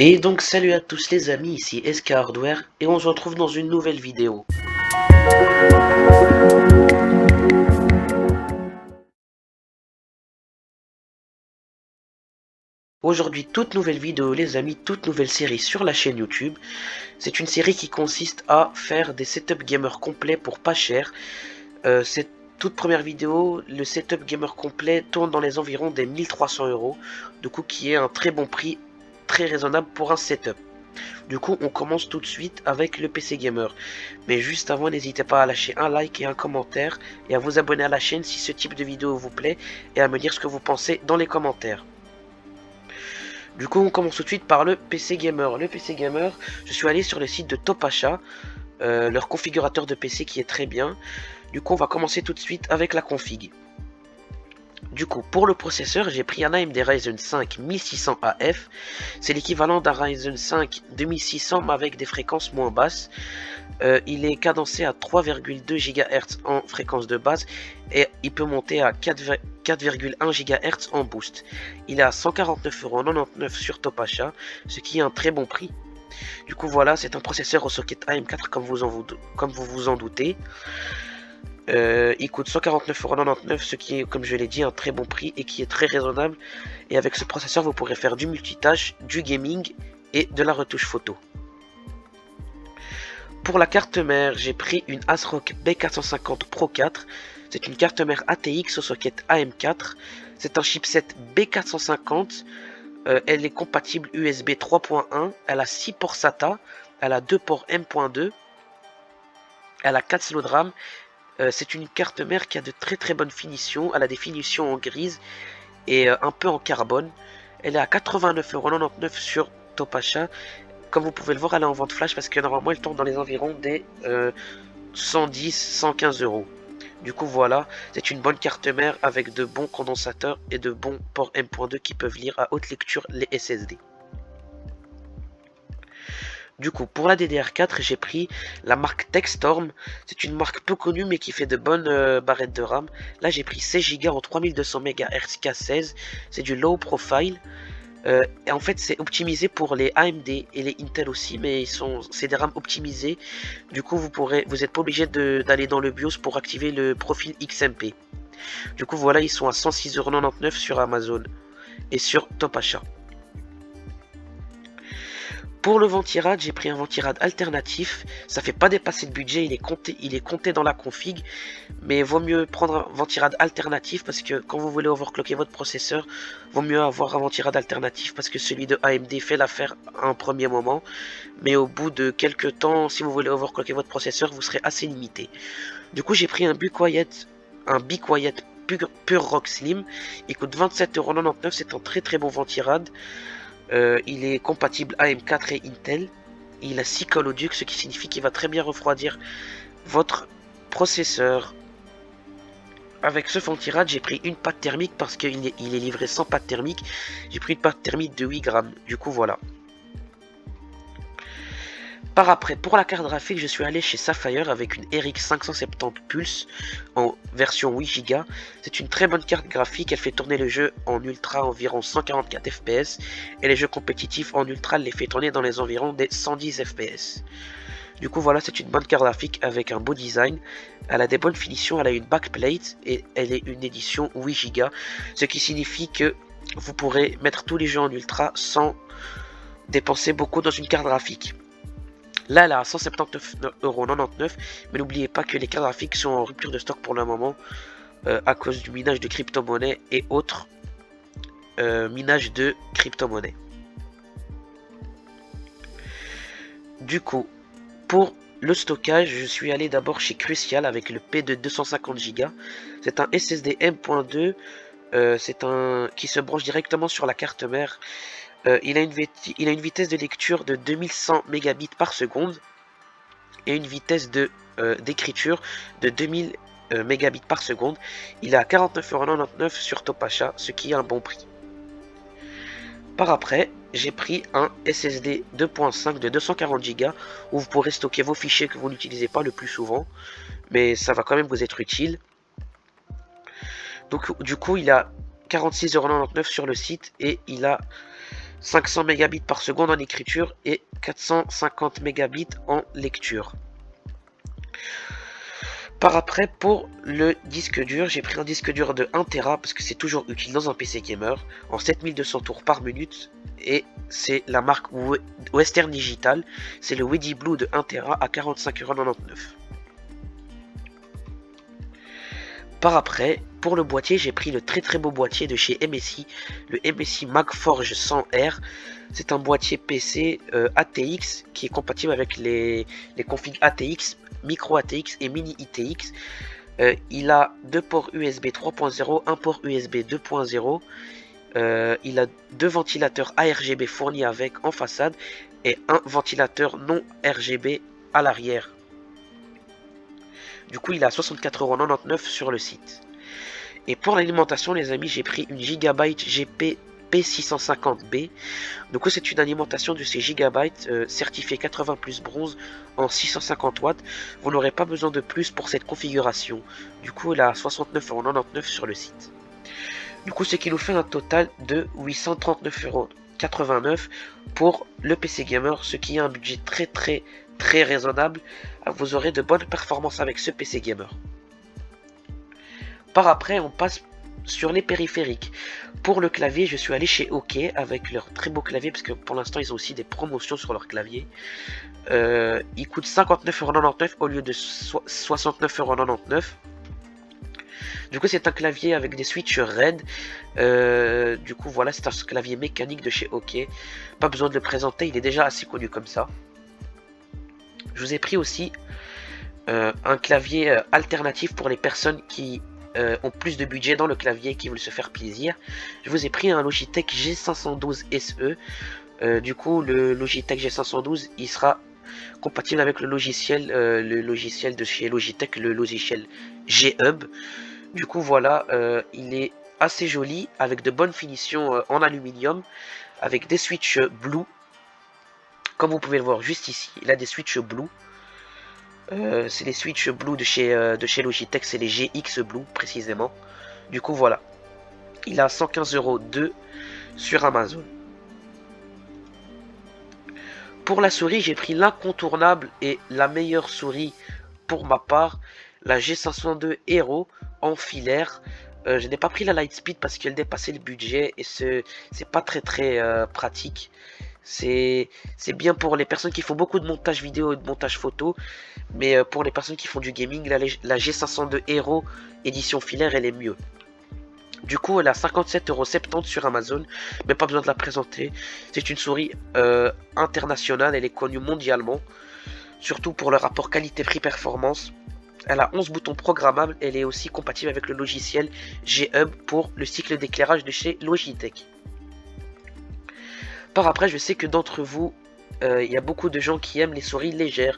Et donc salut à tous les amis, ici SK Hardware et on se retrouve dans une nouvelle vidéo. Aujourd'hui, toute nouvelle vidéo les amis, toute nouvelle série sur la chaîne YouTube. C'est une série qui consiste à faire des setup gamer complets pour pas cher. Cette toute première vidéo, le setup gamer complet tourne dans les environs des 1300 €, du coup qui est un très bon prix, très raisonnable pour un setup. Du coup, on commence tout de suite avec le PC Gamer. Mais juste avant, n'hésitez pas à lâcher un like et un commentaire et à vous abonner à la chaîne si ce type de vidéo vous plaît et à me dire ce que vous pensez dans les commentaires. Du coup, on commence tout de suite par le PC Gamer. Le PC Gamer, je suis allé sur le site de Topachat, leur configurateur de PC qui est très bien. Du coup, on va commencer tout de suite avec la config. Du coup, pour le processeur, j'ai pris un AMD Ryzen 5 1600 AF. C'est l'équivalent d'un Ryzen 5 2600 mais avec des fréquences moins basses. Il est cadencé à 3,2 GHz en fréquence de base et il peut monter à 4,1 GHz en boost. Il est à 149,99 € sur Topachat, ce qui est un très bon prix. Du coup voilà, c'est un processeur au socket AM4 comme vous vous en doutez. Il coûte 149,99 €, ce qui est, comme je l'ai dit, un très bon prix et qui est très raisonnable. Et avec ce processeur, vous pourrez faire du multitâche, du gaming et de la retouche photo. Pour la carte mère, j'ai pris une ASRock B450 Pro 4. C'est une carte mère ATX au socket AM4. C'est un chipset B450. Elle est compatible USB 3.1. Elle a 6 ports SATA. Elle a 2 ports M.2. Elle a 4 slots de RAM. C'est une carte mère qui a de très bonnes finitions. Elle a des finitions en grise et un peu en carbone. Elle est à 89,99 € sur Topachat. Comme vous pouvez le voir, elle est en vente flash parce que normalement elle tourne dans les environs des 110-115 €. Du coup voilà, c'est une bonne carte mère avec de bons condensateurs et de bons ports M.2 qui peuvent lire à haute lecture les SSD. Du coup, pour la DDR4, j'ai pris la marque Techstorm. C'est une marque peu connue mais qui fait de bonnes barrettes de RAM. Là, j'ai pris 16 Go en 3200 MHz K16. C'est du low profile. Et en fait, c'est optimisé pour les AMD et les Intel aussi, mais c'est des RAM optimisées. Du coup, vous n'êtes pas obligé d'aller dans le BIOS pour activer le profil XMP. Du coup, voilà, ils sont à 106,99 € sur Amazon et sur Topachat. Pour le ventirad, j'ai pris un ventirad alternatif. Ça fait pas dépasser le budget, il est compté dans la config. Mais vaut mieux prendre un ventirad alternatif parce que quand vous voulez overclocker votre processeur, vaut mieux avoir un ventirad alternatif parce que celui de AMD fait l'affaire à un premier moment. Mais au bout de quelques temps, si vous voulez overclocker votre processeur, vous serez assez limité. Du coup, j'ai pris un Be Quiet Pure Rock Slim. Il coûte 27,99 €. C'est un très bon ventirad. Il est compatible AM4 et Intel. Il a 6 caloducs, ce qui signifie qu'il va très bien refroidir votre processeur. Avec ce ventirad, j'ai pris une pâte thermique parce qu'il est livré sans pâte thermique. J'ai pris une pâte thermique de 8 grammes. Du coup, voilà. Par après, pour la carte graphique, je suis allé chez Sapphire avec une RX 570 Pulse en version 8 Go. C'est une très bonne carte graphique, elle fait tourner le jeu en ultra environ 144 fps et les jeux compétitifs en ultra les fait tourner dans les environs des 110 fps. Du coup voilà, c'est une bonne carte graphique avec un beau design. Elle a des bonnes finitions, elle a une backplate et elle est une édition 8 Go, ce qui signifie que vous pourrez mettre tous les jeux en ultra sans dépenser beaucoup dans une carte graphique. Là, elle est à 179,99 €, mais n'oubliez pas que les cartes graphiques sont en rupture de stock pour le moment à cause du minage de crypto-monnaies et autres minages de crypto-monnaies. Du coup, pour le stockage, je suis allé d'abord chez Crucial avec le P de 250 Go. C'est un SSD M.2, qui se branche directement sur la carte mère. Il a une vitesse de lecture de 2100 mégabits par seconde et une vitesse d'écriture de 2000 mégabits par seconde. Il est à 49,99 € sur Topachat, ce qui est un bon prix. Par après, j'ai pris un SSD 2.5 de 240 Go où vous pourrez stocker vos fichiers que vous n'utilisez pas le plus souvent, mais ça va quand même vous être utile. Donc du coup, il a 46,99 € sur le site et il a 500 mégabits par seconde en écriture et 450 mégabits en lecture. Par après, pour le disque dur, j'ai pris un disque dur de 1 Tera parce que c'est toujours utile dans un PC gamer en 7200 tours par minute et c'est la marque Western Digital. C'est le Wedi Blue de 1 Tera à 45,99 €. Par après, pour le boîtier, j'ai pris le très beau boîtier de chez MSI, le MSI MagForge 100R. C'est un boîtier PC ATX qui est compatible avec les configs ATX, micro ATX et mini ITX. Il a deux ports USB 3.0, un port USB 2.0. Il a deux ventilateurs ARGB fournis avec en façade et un ventilateur non RGB à l'arrière. Du coup, il est à 64,99 € sur le site. Et pour l'alimentation, les amis, j'ai pris une Gigabyte GP P650B. Du coup, c'est une alimentation de ces Gigabytes certifiée 80 plus bronze en 650 watts. Vous n'aurez pas besoin de plus pour cette configuration. Du coup, elle est à 69,99 € sur le site. Du coup, ce qui nous fait un total de 839,89 € pour le PC Gamer, ce qui est un budget très raisonnable. Vous aurez de bonnes performances avec ce PC Gamer. Par après, on passe sur les périphériques. Pour le clavier, je suis allé chez OK avec leur très beau clavier, parce que pour l'instant, ils ont aussi des promotions sur leur clavier. Il coûte 59,99 € au lieu de 69,99 €. Du coup, c'est un clavier avec des switches RAID. Du coup, voilà, c'est un clavier mécanique de chez OK. Pas besoin de le présenter, il est déjà assez connu comme ça. Je vous ai pris aussi un clavier alternatif pour les personnes qui ont plus de budget dans le clavier, qui veulent se faire plaisir. Je vous ai pris un Logitech G512 SE. Du coup, le Logitech G512, il sera compatible avec le logiciel de chez Logitech, le logiciel G-Hub. Du coup, voilà, il est assez joli, avec de bonnes finitions en aluminium, avec des switches Blue. Comme vous pouvez le voir juste ici, il a des switches Blue. C'est les switches Blue de chez Logitech, c'est les GX Blue précisément. Du coup, voilà. Il a 115,2 € sur Amazon. Pour la souris, j'ai pris l'incontournable et la meilleure souris pour ma part, la G502 Hero en filaire. Je n'ai pas pris la Lightspeed parce qu'elle dépassait le budget et c'est pas très pratique. C'est bien pour les personnes qui font beaucoup de montage vidéo et de montage photo, mais pour les personnes qui font du gaming, la G502 Hero édition filaire, elle est mieux. Du coup, elle a 57,70 € sur Amazon, mais pas besoin de la présenter. C'est une souris internationale, elle est connue mondialement, surtout pour le rapport qualité-prix-performance. Elle a 11 boutons programmables, elle est aussi compatible avec le logiciel G-Hub pour le cycle d'éclairage de chez Logitech. Par après, je sais que d'entre vous, il y a beaucoup de gens qui aiment les souris légères.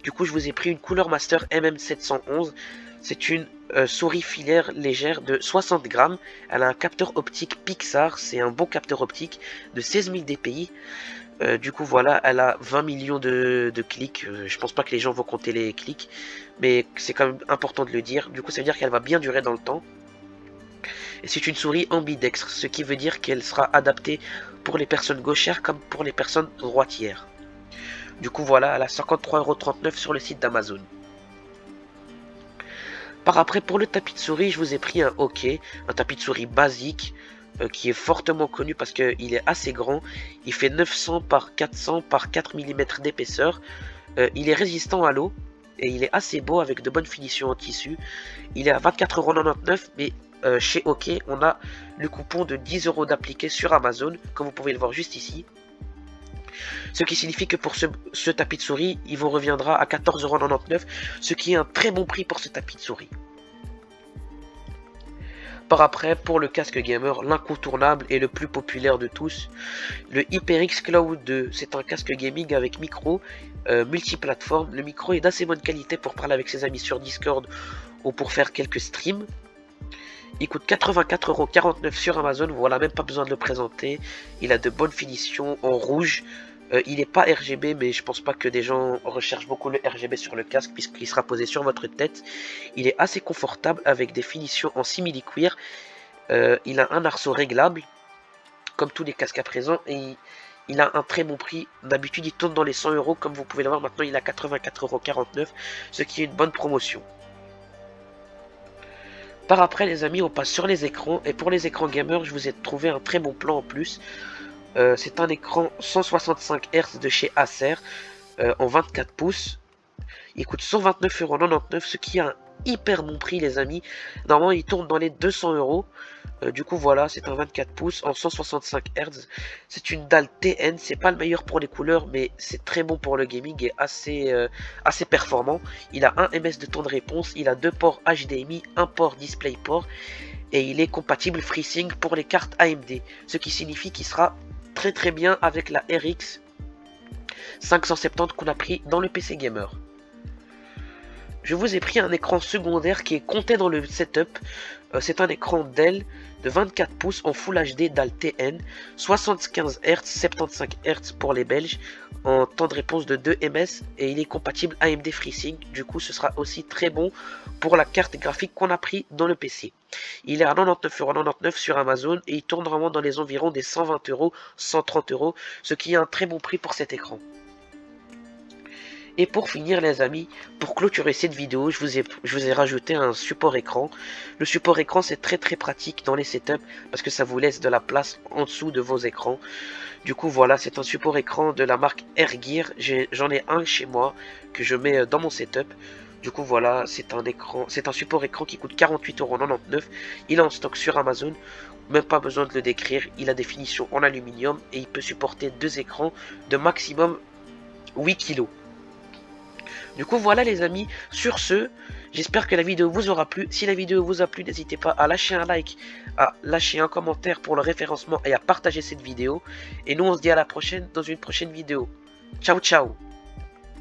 Du coup, je vous ai pris une Cooler Master MM711. C'est une souris filaire légère de 60 grammes. Elle a un capteur optique Pixar. C'est un bon capteur optique de 16 000 dpi. Du coup, voilà, elle a 20 millions de clics. Je pense pas que les gens vont compter les clics, mais c'est quand même important de le dire. Du coup, ça veut dire qu'elle va bien durer dans le temps. Et c'est une souris ambidextre, ce qui veut dire qu'elle sera adaptée pour les personnes gauchères comme pour les personnes droitières. Du coup, voilà, elle a 53,39 € sur le site d'Amazon. Par après, pour le tapis de souris, je vous ai pris un OK, un tapis de souris basique, qui est fortement connu parce qu'il est assez grand. Il fait 900 par 400 par 4 mm d'épaisseur. Il est résistant à l'eau et il est assez beau avec de bonnes finitions en tissu. Il est à 24,99 €, mais chez OK, on a le coupon de 10 € d'appliqué sur Amazon, comme vous pouvez le voir juste ici. Ce qui signifie que pour ce tapis de souris, il vous reviendra à 14,99 €, ce qui est un très bon prix pour ce tapis de souris. Par après, pour le casque gamer, l'incontournable et le plus populaire de tous, le HyperX Cloud 2. C'est un casque gaming avec micro multiplateforme. Le micro est d'assez bonne qualité pour parler avec ses amis sur Discord ou pour faire quelques streams. Il coûte 84,49 € sur Amazon, voilà, même pas besoin de le présenter. Il a de bonnes finitions en rouge. Il n'est pas RGB, mais je pense pas que des gens recherchent beaucoup le RGB sur le casque puisqu'il sera posé sur votre tête. Il est assez confortable avec des finitions en simili-cuir. Il a un arceau réglable. comme tous les casques à présent, et il a un très bon prix. D'habitude il tourne dans les 100 euros, comme vous pouvez le voir maintenant il a 84,49 €, ce qui est une bonne promotion. Par après les amis, on passe sur les écrans, et pour les écrans gamer je vous ai trouvé un très bon plan en plus. C'est un écran 165 Hz de chez Acer, en 24 pouces. Il coûte 129,99 €, ce qui est un hyper bon prix les amis. Normalement il tourne dans les 200 €. Du coup voilà, c'est un 24 pouces en 165 Hz. C'est une dalle TN, c'est pas le meilleur pour les couleurs, mais c'est très bon pour le gaming et assez performant. Il a 1 ms de temps de réponse, il a 2 ports HDMI, 1 port DisplayPort, et il est compatible FreeSync pour les cartes AMD, ce qui signifie qu'il sera très bien avec la RX 570 qu'on a pris dans le PC Gamer. Je vous ai pris un écran secondaire qui est compté dans le setup. C'est un écran Dell de 24 pouces en Full HD DAL TN, 75 Hz, 75 Hz pour les Belges, en temps de réponse de 2 ms, et il est compatible AMD FreeSync. Du coup ce sera aussi très bon pour la carte graphique qu'on a pris dans le PC. Il est à 99,99 € sur Amazon et il tourne vraiment dans les environs des 120 €, 130 €, ce qui est un très bon prix pour cet écran. Et pour finir les amis, pour clôturer cette vidéo, je vous ai rajouté un support écran. Le support écran c'est très pratique dans les setups parce que ça vous laisse de la place en dessous de vos écrans. Du coup voilà, c'est un support écran de la marque Airgear. J'en ai un chez moi que je mets dans mon setup. Du coup voilà, c'est un support écran qui coûte 48,99 €. Il est en stock sur Amazon. Même pas besoin de le décrire, il a des finitions en aluminium et il peut supporter 2 écrans de maximum 8 kg. Du coup voilà les amis, sur ce, j'espère que la vidéo vous aura plu. Si la vidéo vous a plu, n'hésitez pas à lâcher un like, à lâcher un commentaire pour le référencement et à partager cette vidéo. Et nous on se dit à la prochaine dans une prochaine vidéo. Ciao ciao.